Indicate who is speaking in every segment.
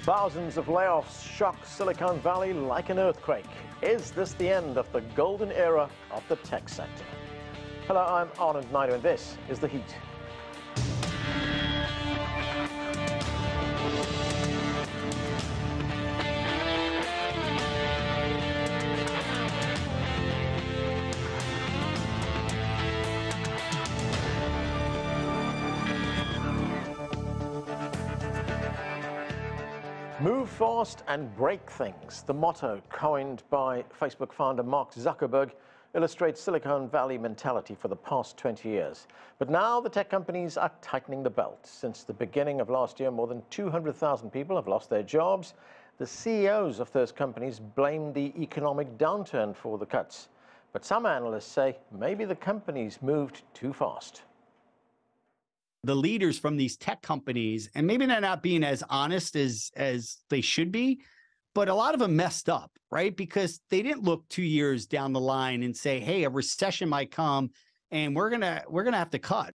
Speaker 1: Thousands of layoffs shock Silicon Valley like an earthquake. Is this the end of the golden era of the tech sector? Hello, I'm Arnold Naidu, and this is The Heat. Move fast and break things. The motto coined by Facebook founder Mark Zuckerberg illustrates Silicon Valley mentality for the past 20 years. But now the tech companies are tightening the belt. Since the beginning of last year, more than 200,000 people have lost their jobs. The CEOs of those companies blame the economic downturn for the cuts. But some analysts say maybe the companies moved too fast.
Speaker 2: The leaders from these tech companies, and maybe they're not being as honest as they should be, but a lot of them messed up, right? Because they didn't look 2 years down the line and say, hey, a recession might come and we're gonna have to cut.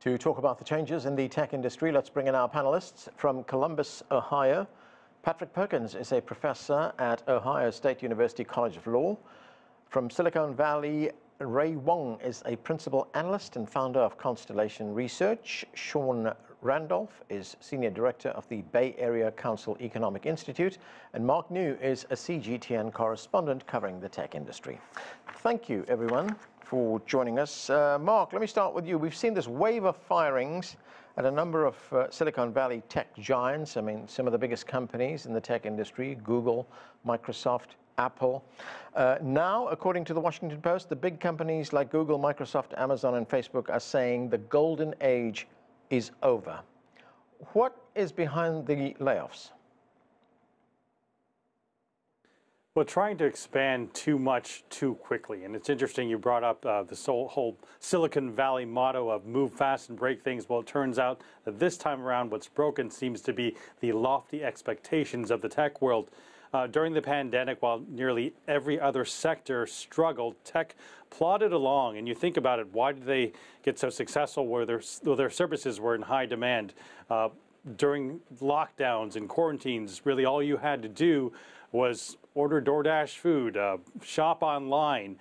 Speaker 1: To talk about the changes in the tech industry, let's bring in our panelists from Columbus, Ohio. Patrick Perkins is a professor at Ohio State University College of Law. From Silicon Valley, Wang is a principal analyst and founder of Constellation Research. Sean Randolph is senior director of the Bay Area Council Economic Institute. And Mark New is a CGTN correspondent covering the tech industry. Thank you, everyone, for joining us. Mark, let me start with you. We've seen this wave of firings at a number of Silicon Valley tech giants. I mean, some of the biggest companies in the tech industry, Google, Microsoft, Apple. Now, according to the Washington Post, the big companies like Google, Microsoft, Amazon, and Facebook are saying the golden age is over. What is behind the layoffs?
Speaker 3: Well, trying to expand too much too quickly. And it's interesting you brought up this whole Silicon Valley motto of move fast and break things. Well, it turns out that this time around what's broken seems to be the lofty expectations of the tech world. During the pandemic, while nearly every other sector struggled, tech plodded along. And you think about it, why did they get so successful where their services were in high demand? During lockdowns and quarantines, really all you had to do was order DoorDash food, shop online,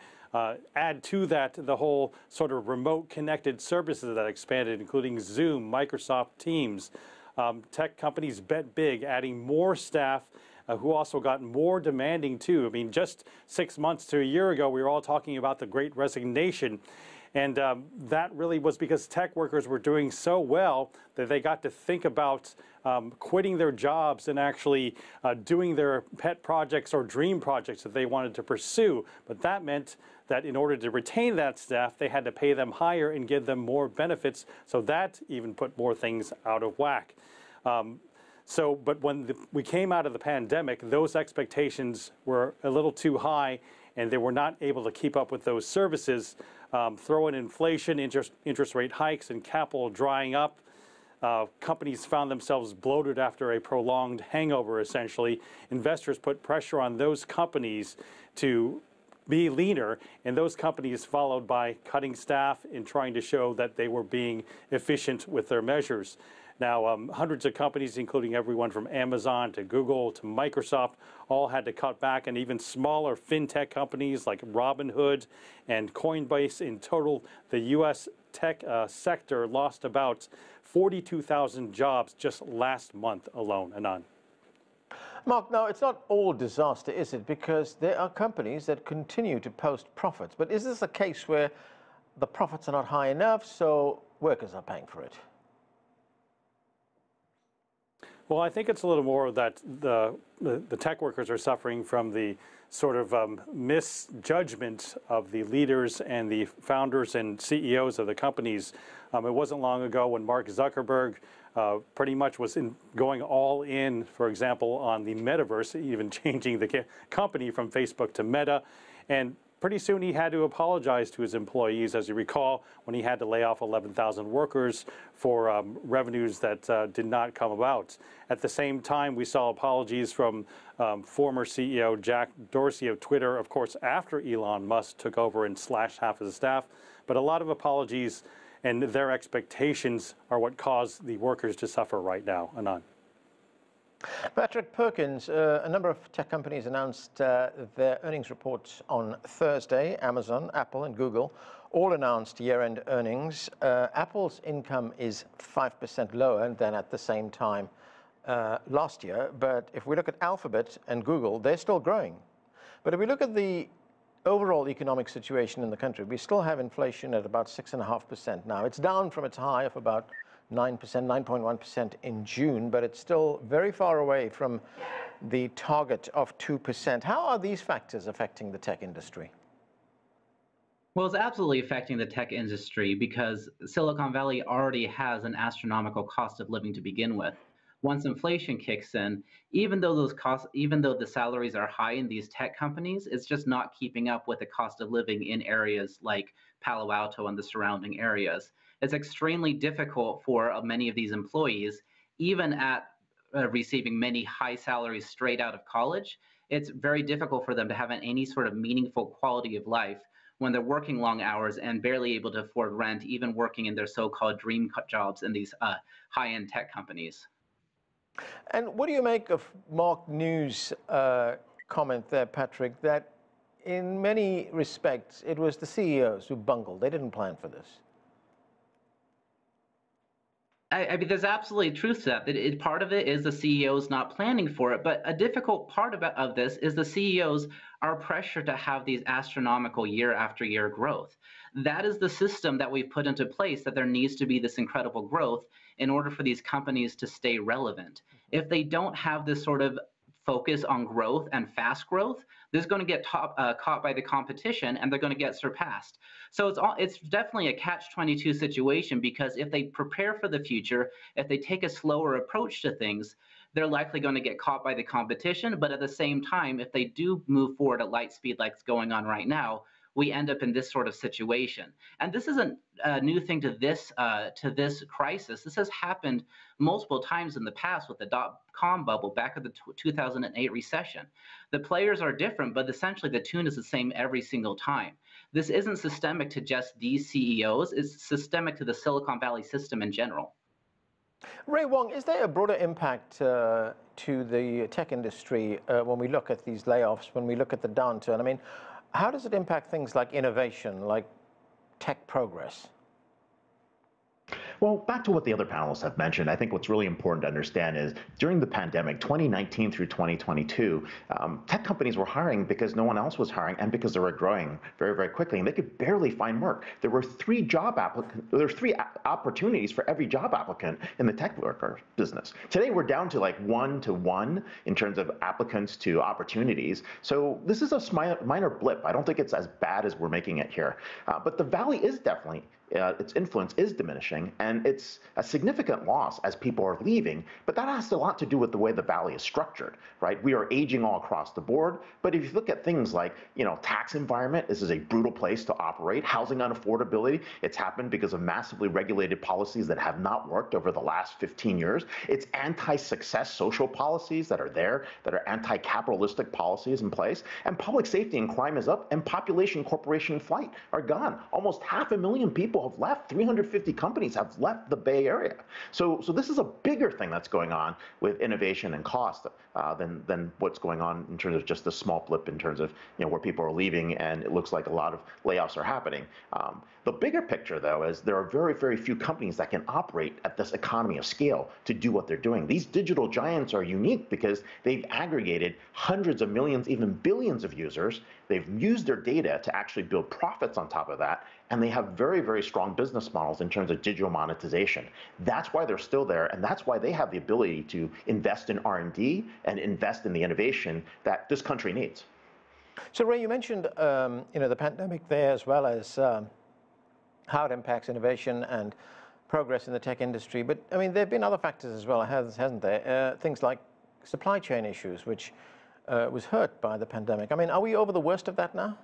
Speaker 3: add to that the whole sort of remote connected services that expanded, including Zoom, Microsoft Teams. Tech companies bet big, adding more staff who also got more demanding too. I mean, just 6 months to a year ago, we were all talking about the Great Resignation. And that really was because tech workers were doing so well that they got to think about quitting their jobs and actually doing their pet projects or dream projects that they wanted to pursue. But that meant that in order to retain that staff, they had to pay them higher and give them more benefits. So that even put more things out of whack. But when we came out of the pandemic, those expectations were a little too high, and they were not able to keep up with those services. Throw in inflation, interest rate hikes, and capital drying up. Companies found themselves bloated after a prolonged hangover, essentially. Investors put pressure on those companies to be leaner, and those companies followed by cutting staff and trying to show that they were being efficient with their measures. Now, hundreds of companies, including everyone from Amazon to Google to Microsoft, all had to cut back, and even smaller fintech companies like Robinhood and Coinbase. In total, the U.S. tech sector lost about 42,000 jobs just last month alone. Anand.
Speaker 1: Mark, now it's not all disaster, is it? Because there are companies that continue to post profits. But is this a case where the profits are not high enough, so workers are paying for it?
Speaker 3: Well, I think it's a little more that the tech workers are suffering from the sort of misjudgment of the leaders and the founders and CEOs of the companies. It wasn't long ago when Mark Zuckerberg pretty much was going all in, for example, on the metaverse, even changing the company from Facebook to Meta. And pretty soon he had to apologize to his employees, as you recall, when he had to lay off 11,000 workers for revenues that did not come about. At the same time, we saw apologies from former CEO Jack Dorsey of Twitter, of course, after Elon Musk took over and slashed half of the staff. But a lot of apologies and their expectations are what caused the workers to suffer right now. Anand.
Speaker 1: Patrick Perkins, a number of tech companies announced their earnings reports on Thursday. Amazon, Apple, and Google all announced year-end earnings. Apple's income is 5% lower than at the same time last year. But if we look at Alphabet and Google, they're still growing. But if we look at the overall economic situation in the country, we still have inflation at about 6.5% now. It's down from its high of about 9%, 9.1% in June, but it's still very far away from the target of 2%. How are these factors affecting the tech industry?
Speaker 4: Well, it's absolutely affecting the tech industry because Silicon Valley already has an astronomical cost of living to begin with. Once inflation kicks in, even though the salaries are high in these tech companies, it's just not keeping up with the cost of living in areas like Palo Alto and the surrounding areas. It's extremely difficult for many of these employees, even at receiving many high salaries straight out of college. It's very difficult for them to have any sort of meaningful quality of life when they're working long hours and barely able to afford rent, even working in their so-called dream jobs in these high-end tech companies.
Speaker 1: And what do you make of Mark New's comment there, Patrick, that in many respects it was the CEOs who bungled? They didn't plan for this.
Speaker 4: I mean, there's absolutely truth to that. Part of it is the CEOs not planning for it, but a difficult part of this is the CEOs are pressured to have these astronomical year after year growth. That is the system that we've put into place, that there needs to be this incredible growth in order for these companies to stay relevant. If they don't have this sort of focus on growth and fast growth, they're going to get caught by the competition and they're going to get surpassed. So it's definitely a catch-22 situation, because if they prepare for the future, if they take a slower approach to things, they're likely going to get caught by the competition. But at the same time, if they do move forward at light speed like it's going on right now, we end up in this sort of situation. And this isn't a new thing to this crisis. This has happened multiple times in the past with the dot-com bubble back at the 2008 recession. The players are different, but essentially the tune is the same every single time. This isn't systemic to just these CEOs. It's systemic to the Silicon Valley system in general.
Speaker 1: Ray Wang, is there a broader impact to the tech industry when we look at these layoffs, when we look at the downturn? I mean, how does it impact things like innovation, like tech progress?
Speaker 5: Well, back to what the other panelists have mentioned, I think what's really important to understand is during the pandemic, 2019 through 2022, tech companies were hiring because no one else was hiring and because they were growing very, very quickly, and they could barely find work. There were three opportunities for every job applicant in the tech worker business. Today, we're down to like 1 to 1 in terms of applicants to opportunities. So this is a minor blip. I don't think it's as bad as we're making it here. But the Valley is definitely its influence is diminishing, and it's a significant loss as people are leaving, but that has a lot to do with the way the Valley is structured, right? We are aging all across the board, but if you look at things like, tax environment, this is a brutal place to operate. Housing unaffordability, it's happened because of massively regulated policies that have not worked over the last 15 years. It's anti-success social policies that are there, that are anti-capitalistic policies in place, and public safety and crime is up, and population, corporation, flight are gone. Almost 500,000 people have left. 350 companies have left the Bay Area. So this is a bigger thing that's going on with innovation and cost than what's going on in terms of just a small blip in terms of where people are leaving, and it looks like a lot of layoffs are happening. The bigger picture, though, is there are very, very few companies that can operate at this economy of scale to do what they're doing. These digital giants are unique because they've aggregated hundreds of millions, even billions of users. They've used their data to actually build profits on top of that, and they have very, very strong business models in terms of digital monetization. That's why they're still there, and that's why they have the ability to invest in R&D and invest in the innovation that this country needs.
Speaker 1: So, Ray, you mentioned the pandemic there, as well as how it impacts innovation and progress in the tech industry. But I mean, there have been other factors as well, hasn't there? Things like supply chain issues, which was hurt by the pandemic. I mean, are we over the worst of that now?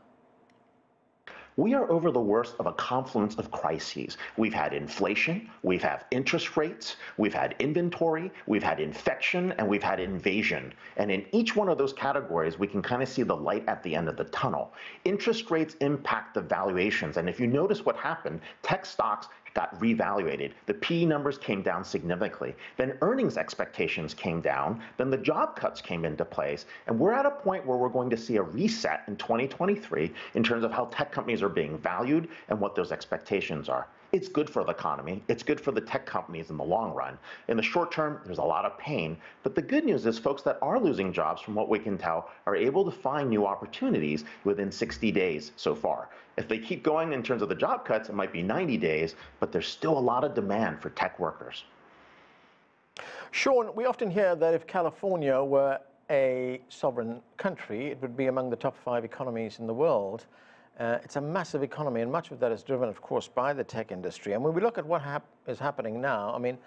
Speaker 5: We are over the worst of a confluence of crises. We've had inflation, we've had interest rates, we've had inventory, we've had infection, and we've had invasion. And in each one of those categories, we can kind of see the light at the end of the tunnel. Interest rates impact the valuations. And if you notice what happened, tech stocks got revaluated. The PE numbers came down significantly. Then earnings expectations came down. Then the job cuts came into place. And we're at a point where we're going to see a reset in 2023 in terms of how tech companies are being valued and what those expectations are. It's good for the economy. It's good for the tech companies in the long run. In the short term, there's a lot of pain. But the good news is folks that are losing jobs, from what we can tell, are able to find new opportunities within 60 days so far. If they keep going in terms of the job cuts, it might be 90 days, but there's still a lot of demand for tech workers.
Speaker 1: Sean, we often hear that if California were a sovereign country, it would be among the top 5 economies in the world. It's a massive economy, and much of that is driven, of course, by the tech industry. And when we look at what is happening now, I mean,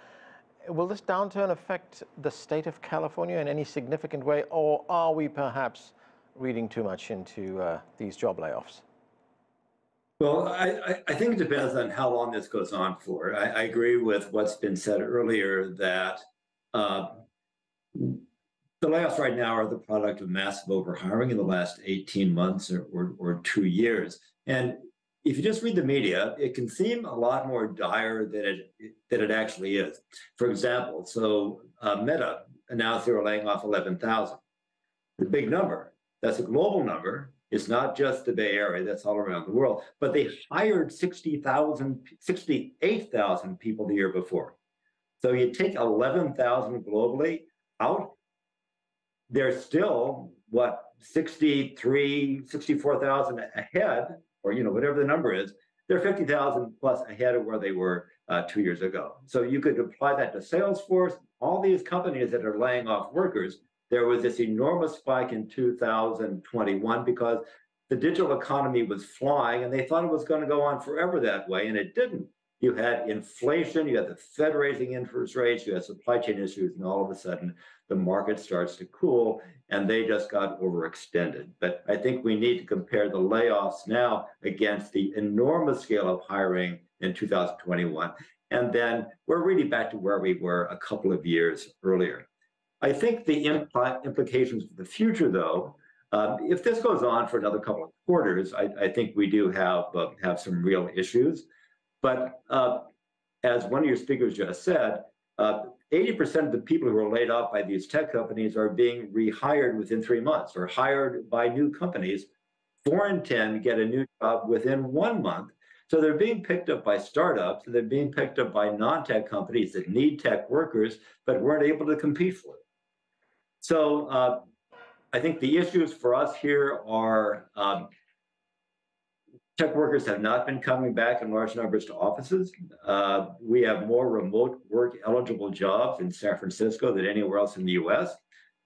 Speaker 1: will this downturn affect the state of California in any significant way, or are we perhaps reading too much into these job layoffs?
Speaker 6: Well, I think it depends on how long this goes on for. I agree with what's been said earlier that the layoffs right now are the product of massive overhiring in the last 18 months or 2 years. And if you just read the media, it can seem a lot more dire than it actually is. For example, Meta announced they were laying off 11,000. The big number. That's a global number. It's not just the Bay Area, that's all around the world. But they hired 68,000 people the year before. So you take 11,000 globally out, they're still, 64,000 ahead, or whatever the number is. They're 50,000 plus ahead of where they were 2 years ago. So you could apply that to Salesforce. All these companies that are laying off workers, there was this enormous spike in 2021 because the digital economy was flying and they thought it was going to go on forever that way, and it didn't. You had inflation, you had the Fed raising interest rates, you had supply chain issues, and all of a sudden the market starts to cool and they just got overextended. But I think we need to compare the layoffs now against the enormous scale of hiring in 2021. And then we're really back to where we were a couple of years earlier. I think the implications for the future, though, if this goes on for another couple of quarters, I think we do have some real issues. But as one of your speakers just said, 80% of the people who are laid off by these tech companies are being rehired within 3 months or hired by new companies. 4 in 10 get a new job within 1 month. So they're being picked up by startups, and they're being picked up by non-tech companies that need tech workers but weren't able to compete for it. So I think the issues for us here are tech workers have not been coming back in large numbers to offices. We have more remote work eligible jobs in San Francisco than anywhere else in the US.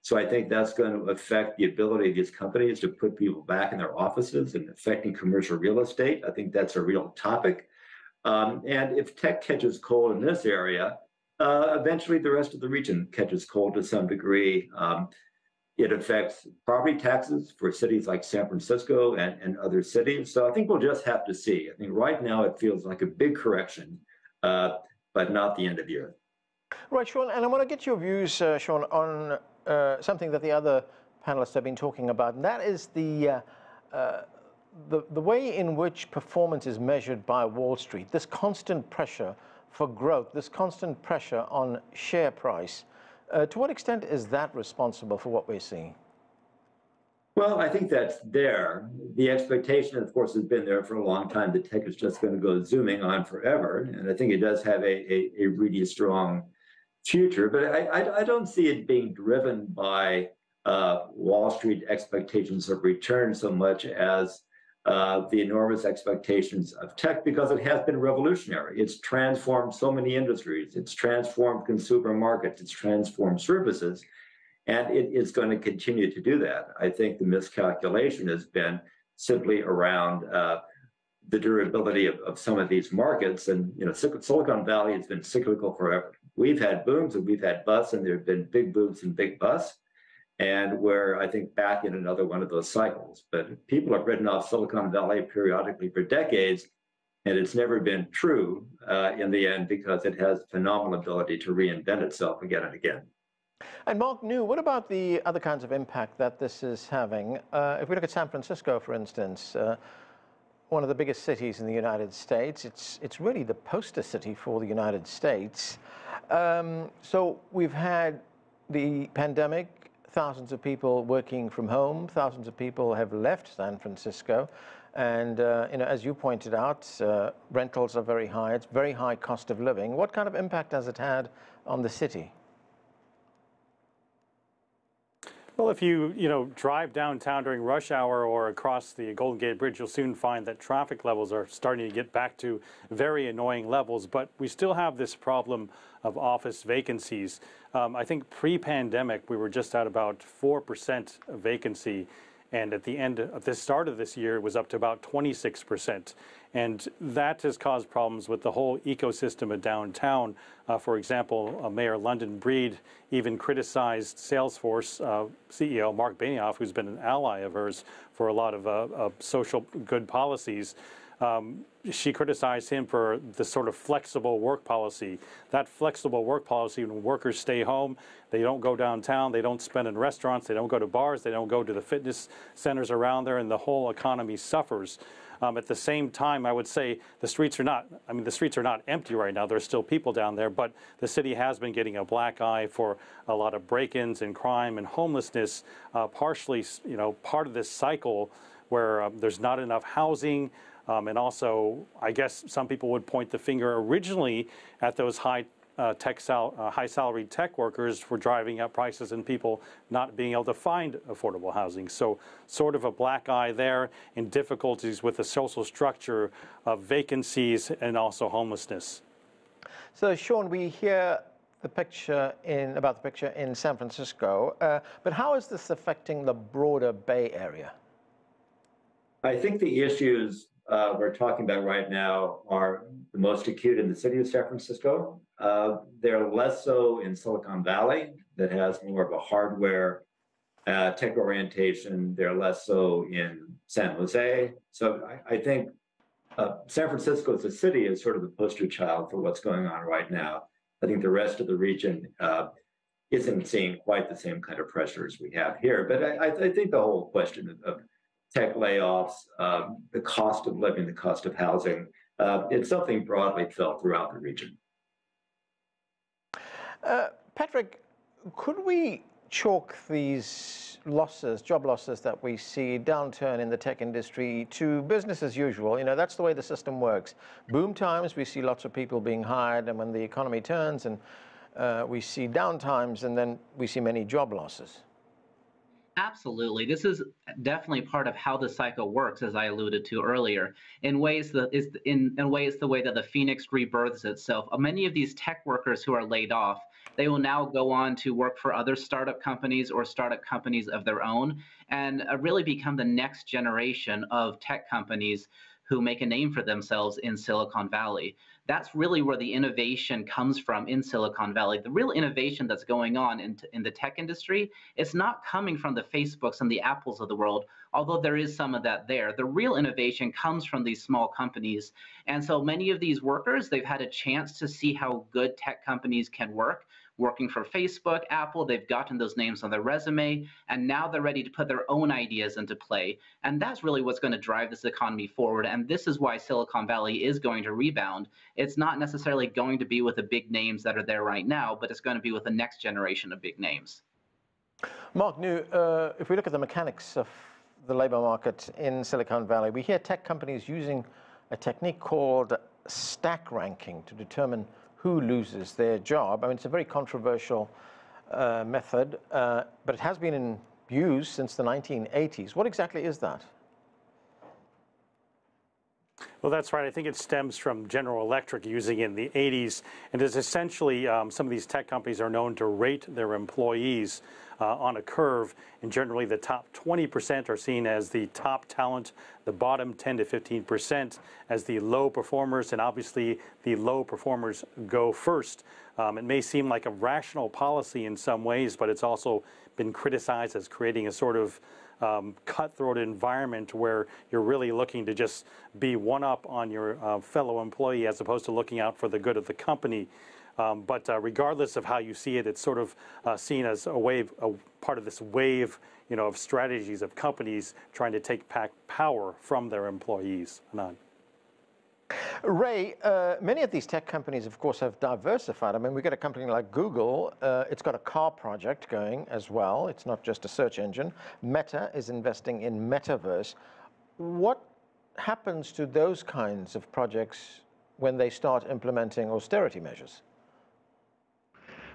Speaker 6: So I think that's going to affect the ability of these companies to put people back in their offices and affecting commercial real estate. I think that's a real topic. And if tech catches cold in this area, eventually the rest of the region catches cold to some degree. It affects property taxes for cities like San Francisco and other cities. So I think we'll just have to see. I think right now it feels like a big correction, but not the end of year.
Speaker 1: Right, Sean, and I want to get your views, Sean, on something that the other panelists have been talking about, and that is the way in which performance is measured by Wall Street. This constant pressure for growth, this constant pressure on share price. To what extent is that responsible for what we're seeing?
Speaker 6: Well, I think that's there. The expectation, of course, has been there for a long time that tech is just going to go zooming on forever. And I think it does have a really strong future. But I don't see it being driven by Wall Street expectations of return so much as the enormous expectations of tech, because it has been revolutionary. It's transformed so many industries. It's transformed consumer markets. It's transformed services. And it is going to continue to do that. I think the miscalculation has been simply around the durability of some of these markets. And Silicon Valley has been cyclical forever. We've had booms and we've had busts, and there have been big booms and big busts. And we're, I think, back in another one of those cycles. But people have written off Silicon Valley periodically for decades, and it's never been true in the end because it has phenomenal ability to reinvent itself again and again.
Speaker 1: And Mark New, what about the other kinds of impact that this is having? If we look at San Francisco, for instance, one of the biggest cities in the United States. It's really the poster city for the United States. So we've had the pandemic, thousands of people working from home, thousands of people have left San Francisco. And as you pointed out, rentals are very high. It's very high cost of living. What kind of impact has it had on the city?
Speaker 3: Well, if you drive downtown during rush hour or across the Golden Gate Bridge, you'll soon find that traffic levels are starting to get back to very annoying levels. But we still have this problem of office vacancies. I think pre-pandemic, we were just at about 4% vacancy. And at the start of this year, it was up to about 26%. And that has caused problems with the whole ecosystem of downtown. For example, Mayor London Breed even criticized Salesforce CEO Mark Benioff, who's been an ally of hers for a lot of social good policies. She criticized him for the sort of flexible work policy. That flexible work policy, when workers stay home, they don't go downtown, they don't spend in restaurants, they don't go to bars, they don't go to the fitness centers around there, and the whole economy suffers. At the same time, I would say the streets are not empty right now. There's still people down there, but the city has been getting a black eye for a lot of break-ins and crime and homelessness, partially, part of this cycle where there's not enough housing. And also, I guess some people would point the finger originally at those high salaried tech workers for driving up prices and people not being able to find affordable housing. So sort of a black eye there, and difficulties with the social structure of vacancies and also homelessness.
Speaker 1: So Sean, we hear about the picture in San Francisco, but how is this affecting the broader Bay Area?
Speaker 6: I think the issues we're talking about right now are the most acute in the city of San Francisco. They're less so in Silicon Valley, that has more of a hardware tech orientation. They're less so in San Jose. So I think San Francisco as a city is sort of the poster child for what's going on right now. I think the rest of the region isn't seeing quite the same kind of pressures we have here. But I think the whole question of tech layoffs, the cost of living, the cost of housing, it's something broadly felt throughout the region.
Speaker 1: Patrick, could we chalk these losses, job losses that we see, downturn in the tech industry, to business as usual? That's the way the system works. Boom times, we see lots of people being hired, and when the economy turns, and we see down times, and then we see many job losses.
Speaker 4: Absolutely. This is definitely part of how the cycle works, as I alluded to earlier. In ways, the way that the phoenix rebirths itself. Many of these tech workers who are laid off, they will now go on to work for other startup companies or startup companies of their own, and really become the next generation of tech companies who make a name for themselves in Silicon Valley. That's really where the innovation comes from in Silicon Valley. The real innovation that's going on in the tech industry is not coming from the Facebooks and the Apples of the world, although there is some of that there. The real innovation comes from these small companies. And so many of these workers, they've had a chance to see how good tech companies can work. Working for Facebook, Apple, they've gotten those names on their resume, and now they're ready to put their own ideas into play. And that's really what's going to drive this economy forward. And this is why Silicon Valley is going to rebound. It's not necessarily going to be with the big names that are there right now, but it's going to be with the next generation of big names.
Speaker 1: Mark New, if we look at the mechanics of the labor market in Silicon Valley, we hear tech companies using a technique called stack ranking to determine who loses their job. I mean, it's a very controversial method, but it has been in use since the 1980s. What exactly is that?
Speaker 3: Well, that's right. I think it stems from General Electric using it in the 80s. And is essentially some of these tech companies are known to rate their employees on a curve. And generally, the top 20% are seen as the top talent, the bottom 10 to 15% as the low performers. And obviously, the low performers go first. It may seem like a rational policy in some ways, but it's also been criticized as creating a sort of cutthroat environment where you're really looking to just be one up on your fellow employee as opposed to looking out for the good of the company. But regardless of how you see it, it's sort of seen as a part of this wave, of strategies of companies trying to take back power from their employees. Anand.
Speaker 1: Ray, many of these tech companies, of course, have diversified. I mean, we got a company like Google. It's got a car project going as well. It's not just a search engine. Meta is investing in metaverse. What happens to those kinds of projects when they start implementing austerity measures?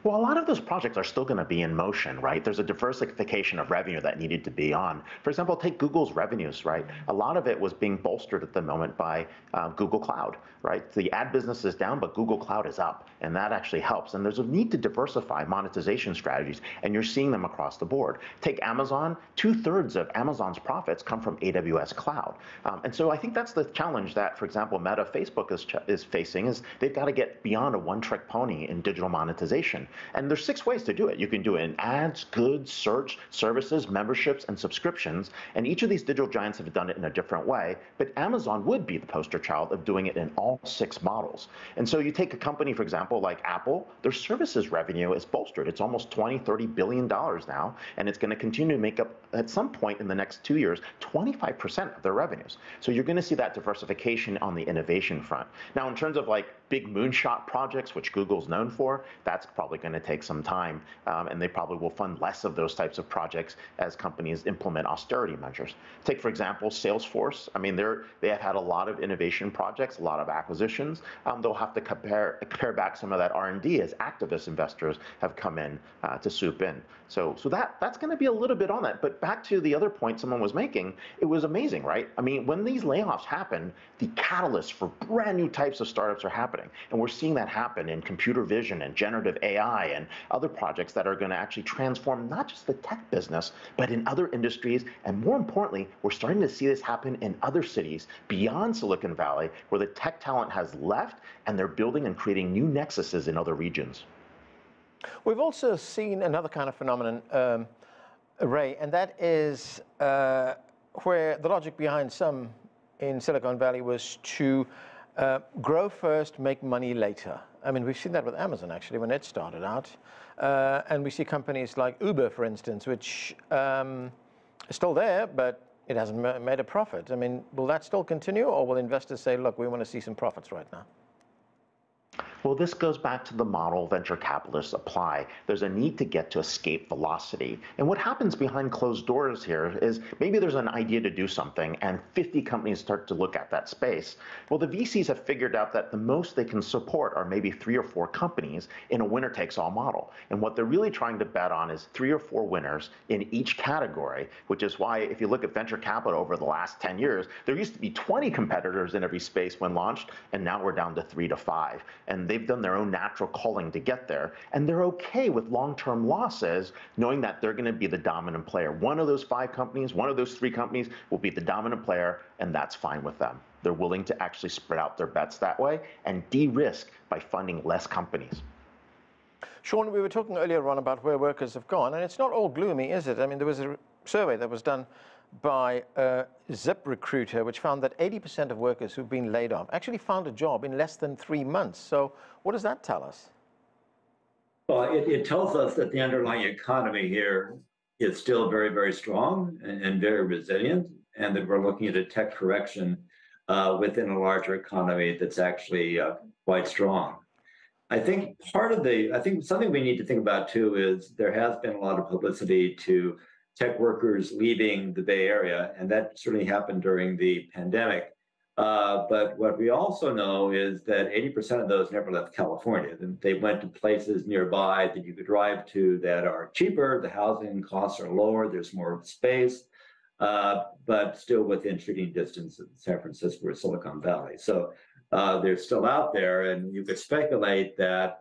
Speaker 5: Well, a lot of those projects are still going to be in motion, right? There's a diversification of revenue that needed to be on. For example, take Google's revenues, right? A lot of it was being bolstered at the moment by Google Cloud, right? The ad business is down, but Google Cloud is up, and that actually helps. And there's a need to diversify monetization strategies, and you're seeing them across the board. Take Amazon, 2/3 of Amazon's profits come from AWS Cloud. And so I think that's the challenge that, for example, Meta, Facebook is facing, is they've got to get beyond a one-trick pony in digital monetization. And there's 6 ways to do it. You can do it in ads, goods, search, services, memberships, and subscriptions. And each of these digital giants have done it in a different way. But Amazon would be the poster child of doing it in all 6 models. And so you take a company, for example, like Apple, their services revenue is bolstered. It's almost $20–30 billion now. And it's going to continue to make up, at some point in the next 2 years, 25% of their revenues. So you're going to see that diversification on the innovation front. Now, in terms of like big moonshot projects, which Google's known for, that's probably going to take some time, and they probably will fund less of those types of projects as companies implement austerity measures. Take, for example, Salesforce. I mean, they have had a lot of innovation projects, a lot of acquisitions. They'll have to pare back some of that R&D as activist investors have come in to swoop in. So that's going to be a little bit on that. But back to the other point someone was making, it was amazing, right? I mean, when these layoffs happen, the catalysts for brand new types of startups are happening. And we're seeing that happen in computer vision and generative AI and other projects that are going to actually transform not just the tech business, but in other industries. And more importantly, we're starting to see this happen in other cities beyond Silicon Valley, where the tech talent has left and they're building and creating new nexuses in other regions.
Speaker 1: We've also seen another kind of phenomenon, Ray, and that is where the logic behind some in Silicon Valley was to grow first, make money later. I mean, we've seen that with Amazon, actually, when it started out. And we see companies like Uber, for instance, which is still there, but it hasn't made a profit. I mean, will that still continue, or will investors say, look, we want to see some profits right now?
Speaker 5: Well, this goes back to the model venture capitalists apply. There's a need to get to escape velocity. And what happens behind closed doors here is maybe there's an idea to do something and 50 companies start to look at that space. Well, the VCs have figured out that the most they can support are maybe 3 or 4 companies in a winner-takes-all model. And what they're really trying to bet on is 3 or 4 winners in each category, which is why if you look at venture capital over the last 10 years, there used to be 20 competitors in every space when launched, and now we're down to 3 to 5. And they've done their own natural culling to get there, and they're okay with long-term losses, knowing that they're going to be the dominant player. One of those 5 companies, one of those 3 companies will be the dominant player, and that's fine with them. They're willing to actually spread out their bets that way and de-risk by funding less companies.
Speaker 1: Sean, we were talking earlier on about where workers have gone, and it's not all gloomy, is it? I mean, there was a survey that was done by ZipRecruiter, which found that 80% of workers who've been laid off actually found a job in less than 3 months. So what does that tell us?
Speaker 6: Well, it tells us that the underlying economy here is still very, very strong and very resilient, and that we're looking at a tech correction within a larger economy that's actually quite strong. I think something we need to think about too is there has been a lot of publicity to tech workers leaving the Bay Area, and that certainly happened during the pandemic. But what we also know is that 80% of those never left California. They went to places nearby that you could drive to that are cheaper, the housing costs are lower, there's more space, but still within shooting distance of San Francisco or Silicon Valley. So they're still out there, and you could speculate that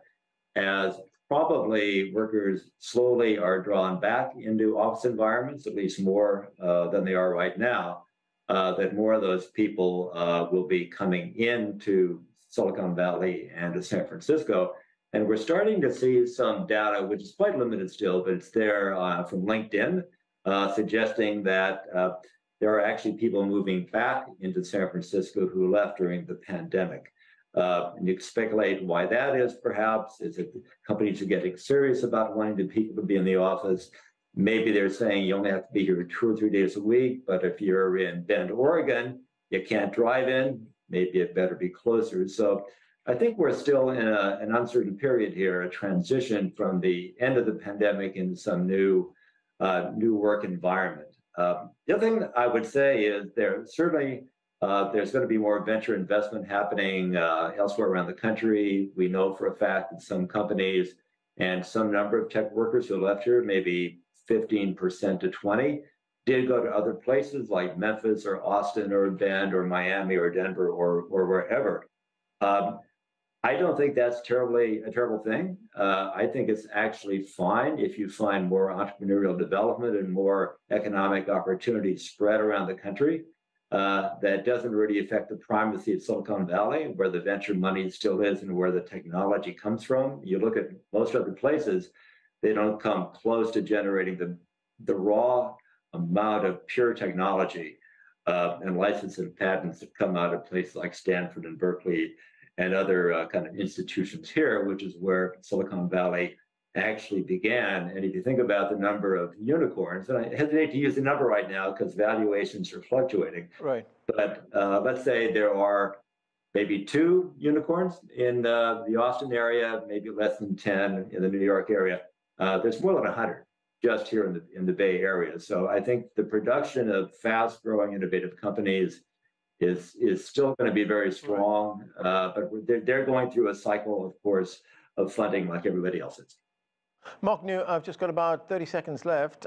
Speaker 6: as probably workers slowly are drawn back into office environments, at least more than they are right now, that more of those people will be coming into Silicon Valley and to San Francisco. And we're starting to see some data, which is quite limited still, but it's there from LinkedIn, suggesting that there are actually people moving back into San Francisco who left during the pandemic. And you can speculate why that is, perhaps. Is it companies are getting serious about wanting the people to be in the office? Maybe they're saying you only have to be here 2 or 3 days a week, but if you're in Bend, Oregon, you can't drive in, maybe it better be closer. So I think we're still in an uncertain period here, a transition from the end of the pandemic into some new work environment. The other thing I would say is there's going to be more venture investment happening elsewhere around the country. We know for a fact that some companies and some number of tech workers who left here, maybe 15% to 20%, did go to other places like Memphis or Austin or Bend or Miami or Denver or wherever. I don't think that's a terrible thing. I think it's actually fine if you find more entrepreneurial development and more economic opportunities spread around the country. That doesn't really affect the primacy of Silicon Valley, where the venture money still is and where the technology comes from. You look at most other places, they don't come close to generating the raw amount of pure technology and licenses and patents that come out of places like Stanford and Berkeley and other kind of institutions here, which is where Silicon Valley actually began. And if you think about the number of unicorns, and I hesitate to use the number right now because valuations are fluctuating.
Speaker 1: Right.
Speaker 6: But let's say there are maybe 2 unicorns in the Austin area, maybe less than 10 in the New York area. There's more than 100 just here in the Bay Area. So I think the production of fast-growing, innovative companies is still going to be very strong, but they're going through a cycle, of course, of funding like everybody else is.
Speaker 1: Mark New, I've just got about 30 seconds left.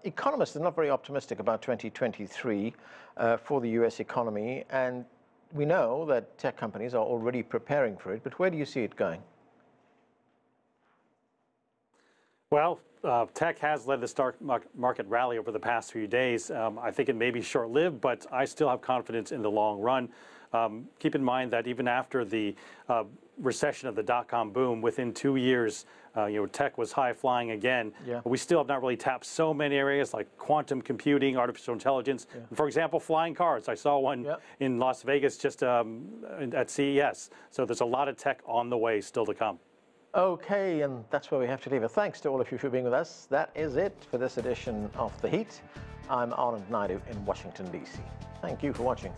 Speaker 1: Economists are not very optimistic about 2023 for the US economy, and we know that tech companies are already preparing for it, but where do you see it going?
Speaker 3: Well, tech has led the stock market rally over the past few days. I think it may be short-lived, but I still have confidence in the long run. Keep in mind that even after the recession of the dot-com boom, within 2 years, tech was high-flying again. Yeah. We still have not really tapped so many areas like quantum computing, artificial intelligence. Yeah. For example, flying cars. I saw one in Las Vegas just at CES. So there's a lot of tech on the way still to come. Okay, and that's where we have to leave it. Thanks to all of you for being with us. That is it for this edition of The Heat. I'm Anand Naidu in Washington, D.C. Thank you for watching.